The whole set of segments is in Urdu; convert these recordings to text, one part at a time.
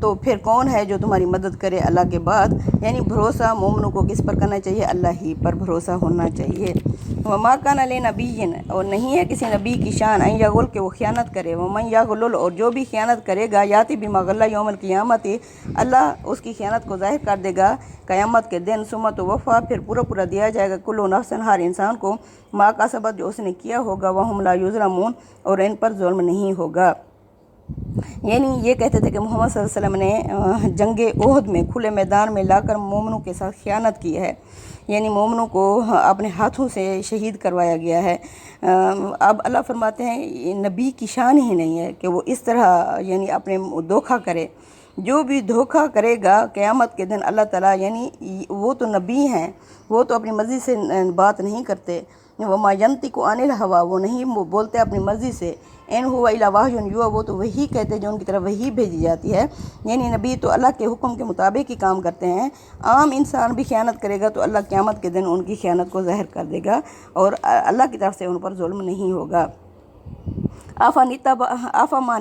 تو پھر کون ہے جو تمہاری مدد کرے اللہ کے بعد؟ یعنی بھروسہ مومنوں کو کس پر کرنا چاہیے؟ اللہ ہی پر بھروسہ ہونا چاہیے۔ وما کان لنبی، اور نہیں ہے کسی نبی کی شان ان یغل کہ وہ خیانت کرے، ومن یغلل، اور جو بھی خیانت کرے گا، یاتی بما غل یوم القیامت، اللہ اس کی خیانت کو ظاہر کر دے گا قیامت کے دن، ثم توفی، پھر پورا دیا جائے گا کل نفس، ہر انسان کو، ما کسبت، جو اس نے کیا ہوگا، وہم لا یظلمون، اور ان پر ظلم نہیں ہوگا۔ یعنی یہ کہتے تھے کہ محمد صلی اللہ علیہ وسلم نے جنگ احد میں کھلے میدان میں لا کر مومنوں کے ساتھ خیانت کی ہے، یعنی مومنوں کو اپنے ہاتھوں سے شہید کروایا گیا ہے۔ اب اللہ فرماتے ہیں یہ نبی کی شان ہی نہیں ہے کہ وہ اس طرح یعنی اپنے دھوکہ کرے، جو بھی دھوکہ کرے گا قیامت کے دن اللہ تعالیٰ، یعنی وہ تو نبی ہیں، وہ تو اپنی مرضی سے بات نہیں کرتے، وما ینطق عن الہویٰ، وہ نہیں بولتے اپنی مرضی سے، ان هو الا وحی یوحی، وہ تو وہی کہتے جو ان کی طرف وہی بھیجی جاتی ہے، یعنی نبی تو اللہ کے حکم کے مطابق ہی کام کرتے ہیں۔ عام انسان بھی خیانت کرے گا تو اللہ قیامت کے دن ان کی خیانت کو ظاہر کر دے گا اور اللہ کی طرف سے ان پر ظلم نہیں ہوگا۔ افمن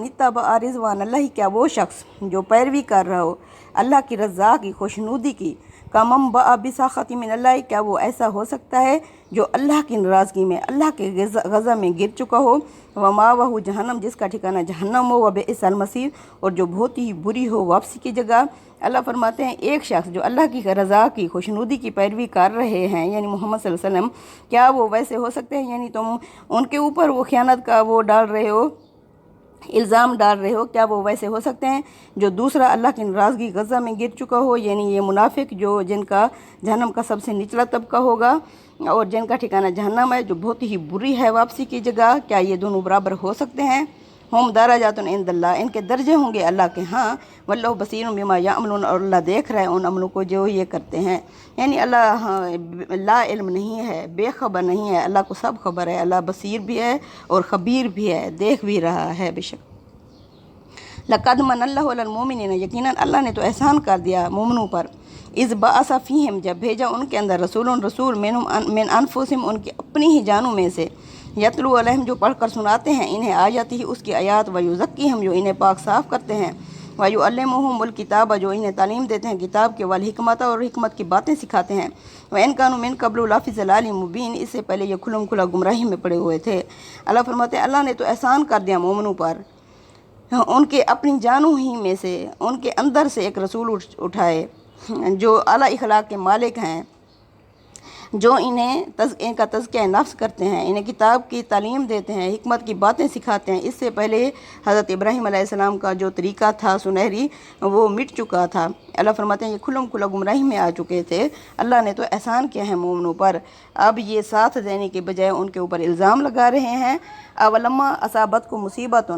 اتبع رضوان اللہ، کیا وہ شخص جو پیروی کر رہا ہو اللہ کی رضا کی، خوشنودی کی، کمم باء بسخط من اللہ، کیا وہ ایسا ہو سکتا ہے جو اللہ کی ناراضگی میں، اللہ کے غضب میں گر چکا ہو، ومأوہ جہنم، جس کا ٹھکانہ جہنم ہو، وبئس المصیر، اور جو بہت ہی بری ہو واپسی کی جگہ۔ اللہ فرماتے ہیں ایک شخص جو اللہ کی رضا کی، خوشنودی کی پیروی کر رہے ہیں، یعنی محمد صلی اللہ علیہ وسلم، کیا وہ ویسے ہو سکتے ہیں؟ یعنی تم ان کے اوپر وہ خیانت کا وہ ڈال رہے ہو، الزام ڈال رہے ہو، کیا وہ ویسے ہو سکتے ہیں جو دوسرا اللہ کی ناراضگی غضب میں گر چکا ہو، یعنی یہ منافق جو جن کا جہنم کا سب سے نچلا طبقہ ہوگا اور جن کا ٹھکانہ جہنم ہے جو بہت ہی بری ہے واپسی کی جگہ، کیا یہ دونوں برابر ہو سکتے ہیں؟ ہم درجات عند اللہ، ان کے درجے ہوں گے اللہ کے ہاں، واللہ بصیر بما یعملون، اور اللہ دیکھ رہا ہے ان عملوں کو جو یہ کرتے ہیں۔ یعنی اللہ لا علم نہیں ہے، بے خبر نہیں ہے، اللہ کو سب خبر ہے، اللہ بصیر بھی ہے اور خبیر بھی ہے، دیکھ بھی رہا ہے بے شک۔ لقد من اللہ علی المؤمنین، یقیناً اللہ نے تو احسان کر دیا مومنوں پر، اذ بعث فیہم، جب بھیجا ان کے اندر رسول من انفسہم، ان کی اپنی ہی جانوں میں سے، یتلو علیہم، جو پڑھ کر سناتے ہیں انہیں آیاتہ، اس کی آیات، ویزکیہم، جو انہیں پاک صاف کرتے ہیں، ویعلمہم الکتاب، جو انہیں تعلیم دیتے ہیں کتاب کے، والحکمت، اور حکمت کی باتیں سکھاتے ہیں، وَإِن كَانُوا مِن قَبْلُ لَفِي ضَلَالٍ مُبِينٍ، اس سے پہلے یہ کھلم کھلا گمراہی میں پڑے ہوئے تھے۔ اللہ فرماتے ہیں اللہ نے تو احسان کر دیا مومنوں پر، ان کے اپنی جانوں ہی میں سے، ان کے اندر سے ایک رسول اٹھائے جو اعلیٰ اخلاق کے مالک ہیں، جو انہیں ان کا تزکیہ نفس کرتے ہیں، انہیں کتاب کی تعلیم دیتے ہیں، حکمت کی باتیں سکھاتے ہیں۔ اس سے پہلے حضرت ابراہیم علیہ السلام کا جو طریقہ تھا سنہری، وہ مٹ چکا تھا۔ اللہ فرماتے ہیں یہ کھلم کھلا گمراہی میں آ چکے تھے، اللہ نے تو احسان کیا ہے مومنوں پر، اب یہ ساتھ دینے کے بجائے ان کے اوپر الزام لگا رہے ہیں۔ اولما اصابت کو مصیبت،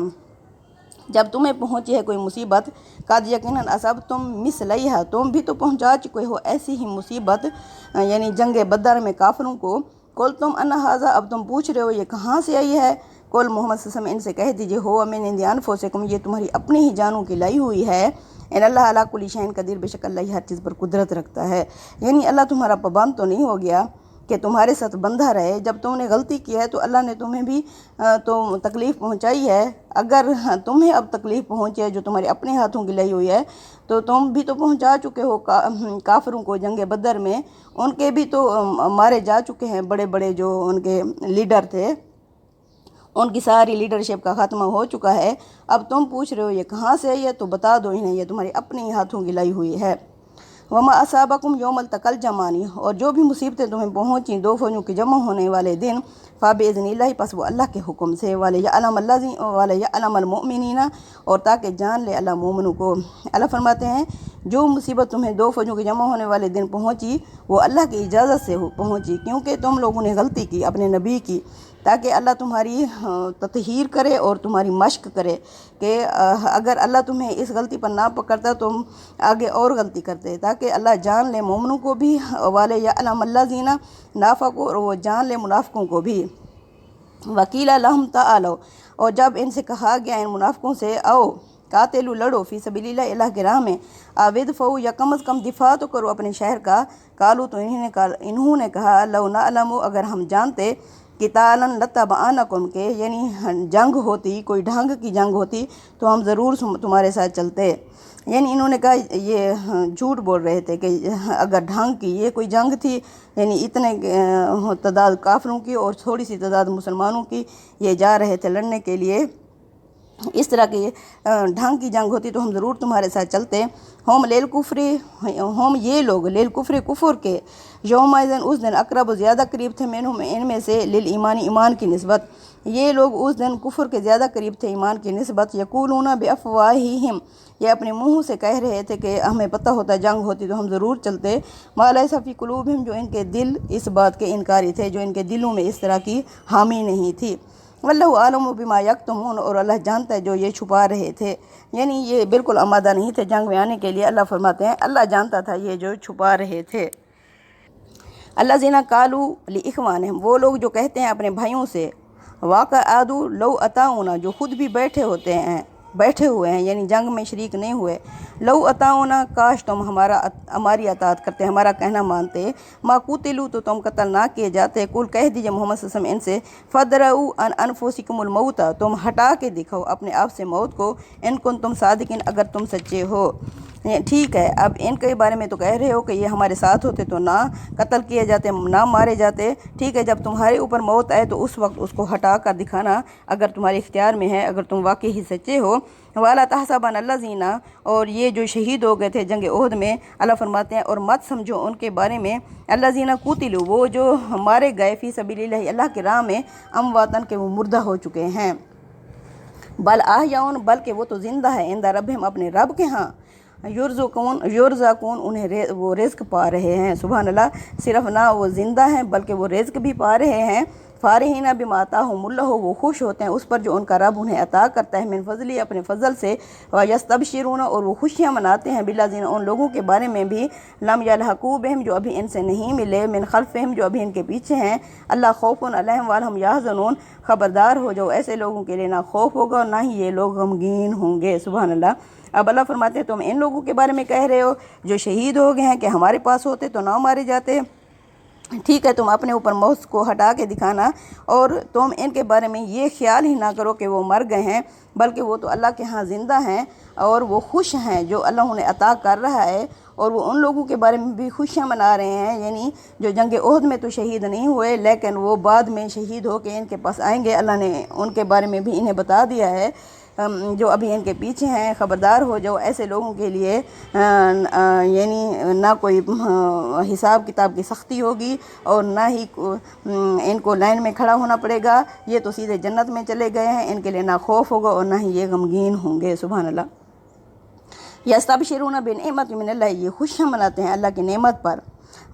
جب تمہیں پہنچی ہے کوئی مصیبت، قد یقیناً اصابتم مثلیہا، تم بھی تو پہنچا چکے ہو ایسی ہی مصیبت، یعنی جنگ بدر میں کافروں کو، قل تم ان ھذا، اب تم پوچھ رہے ہو یہ کہاں سے آئی ہے، قل محمد صلی اللہ علیہ وسلم ان سے کہہ دیجئے، ہو من عند انفسکم، یہ تمہاری اپنی ہی جانوں کی لائی ہوئی ہے، ان اللہ علی کل شیء قدیر، بے شک اللہ ہر چیز پر قدرت رکھتا ہے۔ یعنی اللہ تمہارا پابند تو نہیں ہو گیا کہ تمہارے ساتھ بندھا رہے، جب تم نے غلطی کی ہے تو اللہ نے تمہیں بھی تو تکلیف پہنچائی ہے، اگر تمہیں اب تکلیف پہنچے جو تمہارے اپنے ہاتھوں کی لائی ہوئی ہے تو تم بھی تو پہنچا چکے ہو کافروں کو جنگ بدر میں، ان کے بھی تو مارے جا چکے ہیں بڑے بڑے جو ان کے لیڈر تھے، ان کی ساری لیڈرشپ کا خاتمہ ہو چکا ہے، اب تم پوچھ رہے ہو یہ کہاں سے ہے، تو بتا دو انہیں یہ تمہارے اپنے ہاتھوں کی لائی ہوئی ہے۔ وما اصابکم یوم التقى الجمعان، اور جو بھی مصیبتیں تمہیں پہنچیں دو فوجوں کے جمع ہونے والے دن، فباذن اللہ، پس وہ اللہ کے حکم سے، ولیعلم المؤمنین، اور تاکہ جان لے اللہ مومنوں کو۔ اللہ فرماتے ہیں جو مصیبت تمہیں دو فوجوں کے جمع ہونے والے دن پہنچی وہ اللہ کی اجازت سے پہنچی، کیونکہ تم لوگوں نے غلطی کی اپنے نبی کی، تاکہ اللہ تمہاری تطہیر کرے اور تمہاری مشق کرے کہ اگر اللہ تمہیں اس غلطی پر نہ پکڑتا تم آگے اور غلطی کرتے، تاکہ اللہ جان لے مومنوں کو بھی، ولیعلم الذین نافقوا، اور وہ جان لے منافقوں کو بھی۔ وقیل لہم تعالوا، اور جب ان سے کہا گیا ان منافقوں سے، آؤ قاتلوا، لڑو، فی سبیل اللہ، اللہ کے راہ میں، ادفعوا، یا کم از کم دفاع تو کرو اپنے شہر کا، قالوا، تو انہوں نے کہا، لو نعلم، اگر ہم جانتے قتالاً لتبعنکم کہ یعنی جنگ ہوتی، کوئی ڈھنگ کی جنگ ہوتی تو ہم ضرور تمہارے ساتھ چلتے۔ یعنی انہوں نے کہا یہ جھوٹ بول رہے تھے کہ اگر ڈھنگ کی یہ کوئی جنگ تھی، یعنی اتنے تعداد کافروں کی اور تھوڑی سی تعداد مسلمانوں کی، یہ جا رہے تھے لڑنے کے لیے، اس طرح کی ڈھنگ کی جنگ ہوتی تو ہم ضرور تمہارے ساتھ چلتے۔ ہم لیلکفر، ہم یہ لوگ لیلکفر کفر کے، یومئذ اس دن اقرب زیادہ قریب تھے، منہم ان میں سے، للایمان ایمان کی نسبت، یہ لوگ اس دن کفر کے زیادہ قریب تھے ایمان کی نسبت۔ یقولون بافواہہم، یہ اپنے منہ سے کہہ رہے تھے کہ ہمیں پتہ ہوتا جنگ ہوتی تو ہم ضرور چلتے، ما لیس فی قلوبہم، جو ان کے دل اس بات کے انکاری تھے، جو ان کے دلوں میں اس طرح کی حامی نہیں تھی۔ واللہ عالم بما یکتمون، اور اللہ جانتا ہے جو یہ چھپا رہے تھے، یعنی یہ بالکل آمادہ نہیں تھے جنگ میں آنے کے لیے۔ اللہ فرماتے ہیں اللہ جانتا تھا یہ جو چھپا رہے تھے۔ الذین قالوا لاخوانہم، وہ لوگ جو کہتے ہیں اپنے بھائیوں سے، وقعدوا لو اطاعونا، جو خود بھی بیٹھے ہوئے ہیں یعنی جنگ میں شریک نہیں ہوئے، لو اطاعونا، کاش تم ہماری اطاعت کرتے، ہمارا کہنا مانتے، ما قتلوا، تو تم قتل نہ کیے جاتے۔ قل، کہہ دیجئے محمد صلی اللہ علیہ وسلم ان سے، فادرؤا عن انفسکم الموت، تم ہٹا کے دکھاؤ اپنے آپ سے موت کو، ان کنتم صادقین، اگر تم سچے ہو۔ ٹھیک ہے، اب ان کے بارے میں تو کہہ رہے ہو کہ یہ ہمارے ساتھ ہوتے تو نہ قتل کیے جاتے، نہ مارے جاتے، ٹھیک ہے، جب تمہارے اوپر موت آئے تو اس وقت اس کو ہٹا کر دکھانا اگر تمہارے اختیار میں ہے، اگر تم واقعی ہی سچے ہو۔ وَلَا تَحْسَبَنَّ الَّذِينَ، اور یہ جو شہید ہو گئے تھے جنگ احد میں، اللہ فرماتے ہیں اور مت سمجھو ان کے بارے میں، الَّذِينَ قُتِلُوا، وہ جو مارے گئے، فی سبیل اللہ، اللہ کی راہ میں، امواتن، کے وہ مردہ ہو چکے ہیں، بل احیاء، بلکہ وہ تو زندہ ہے، عند ربہم، اپنے رب کے ہاں، یرزقون، انہیں وہ رزق پا رہے ہیں۔ سبحان اللہ، صرف نہ وہ زندہ ہیں بلکہ وہ رزق بھی پا رہے ہیں۔ فارحین بما آتاہم اللہ، وہ خوش ہوتے ہیں اس پر جو ان کا رب انہیں عطا کرتا ہے، من فضلی، اپنے فضل سے، ویستبشرون، اور وہ خوشیاں مناتے ہیں، بالذین، ان لوگوں کے بارے میں بھی، لم یلحقوا بہم، جو ابھی ان سے نہیں ملے، من خلفہم، جو ابھی ان کے پیچھے ہیں، اللہ خوف علیہم ولا ہم یحزنون، خبردار ہو جاؤ ایسے لوگوں کے لیے نہ خوف ہوگا اور نہ ہی یہ لوگ غمگین ہوں گے۔ سبحان اللہ۔ اب اللہ فرماتے ہیں تم ان لوگوں کے بارے میں کہہ رہے ہو جو شہید ہو گئے ہیں کہ ہمارے پاس ہوتے تو نہ مارے جاتے، ٹھیک ہے، تم اپنے اوپر موت کو ہٹا کے دکھانا، اور تم ان کے بارے میں یہ خیال ہی نہ کرو کہ وہ مر گئے ہیں، بلکہ وہ تو اللہ کے ہاں زندہ ہیں اور وہ خوش ہیں جو اللہ انہیں عطا کر رہا ہے، اور وہ ان لوگوں کے بارے میں بھی خوشیاں منا رہے ہیں، یعنی جو جنگ احد میں تو شہید نہیں ہوئے لیکن وہ بعد میں شہید ہو کے ان کے پاس آئیں گے، اللہ نے ان کے بارے میں بھی انہیں بتا دیا ہے، جو ابھی ان کے پیچھے ہیں، خبردار ہو جاؤ ایسے لوگوں کے لیے، یعنی نہ کوئی حساب کتاب کی سختی ہوگی اور نہ ہی ان کو لائن میں کھڑا ہونا پڑے گا، یہ تو سیدھے جنت میں چلے گئے ہیں، ان کے لیے نہ خوف ہوگا اور نہ ہی یہ غمگین ہوں گے۔ سبحان اللہ۔ یستبشرون بنعمت من اللہ، یہ خوشیاں مناتے ہیں اللہ کی نعمت پر،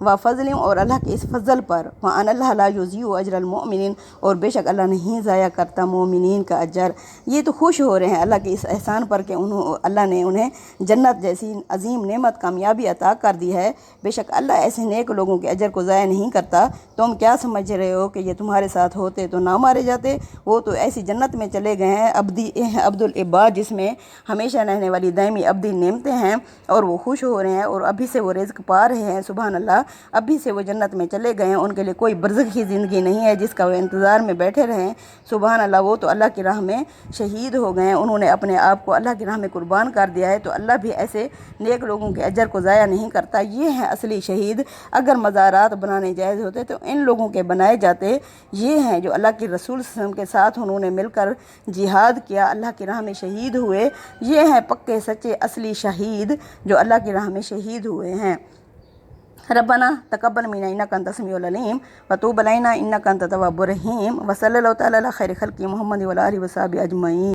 وفضل، اور اللہ کے اس فضل پر، وان اللہ لا یضیع اجر المؤمنین، اور بے شک اللہ نہیں ضائع کرتا مومنین کا اجر۔ یہ تو خوش ہو رہے ہیں اللہ کے اس احسان پر کہ اللہ نے انہیں جنت جیسی عظیم نعمت، کامیابی عطا کر دی ہے، بے شک اللہ ایسے نیک لوگوں کے اجر کو ضائع نہیں کرتا۔ تم کیا سمجھ رہے ہو کہ یہ تمہارے ساتھ ہوتے تو نہ مارے جاتے؟ وہ تو ایسی جنت میں چلے گئے ہیں، عبد العباد، جس میں ہمیشہ رہنے والی دائمی ابدی نعمتیں ہیں، اور وہ خوش ہو رہے ہیں اور ابھی سے وہ رزق پا رہے ہیں۔ سبحان اللہ، ابھی سے وہ جنت میں چلے گئے ہیں، ان کے لیے کوئی برزخی زندگی نہیں ہے جس کا وہ انتظار میں بیٹھے رہیں۔ سبحان اللہ، وہ تو اللہ کی راہ میں شہید ہو گئے ہیں، انہوں نے اپنے آپ کو اللہ کی راہ میں قربان کر دیا ہے، تو اللہ بھی ایسے نیک لوگوں کے اجر کو ضائع نہیں کرتا۔ یہ ہیں اصلی شہید۔ اگر مزارات بنانے جائز ہوتے تو ان لوگوں کے بنائے جاتے۔ یہ ہیں جو اللہ کے رسول صلی اللہ علیہ وسلم کے ساتھ انہوں نے مل کر جہاد کیا، اللہ کی راہ میں شہید ہوئے، یہ ہیں پکے سچے اصلی شہید جو اللہ کی راہ میں شہید ہوئے ہیں۔ ربنا تقبل منا انک انت السمیع العلیم وتوب علینا انک انت التواب الرحیم، وصلی اللہ تعالی علی خیر خلقہ محمد وعلی آلہ وصحبہ اجمعین۔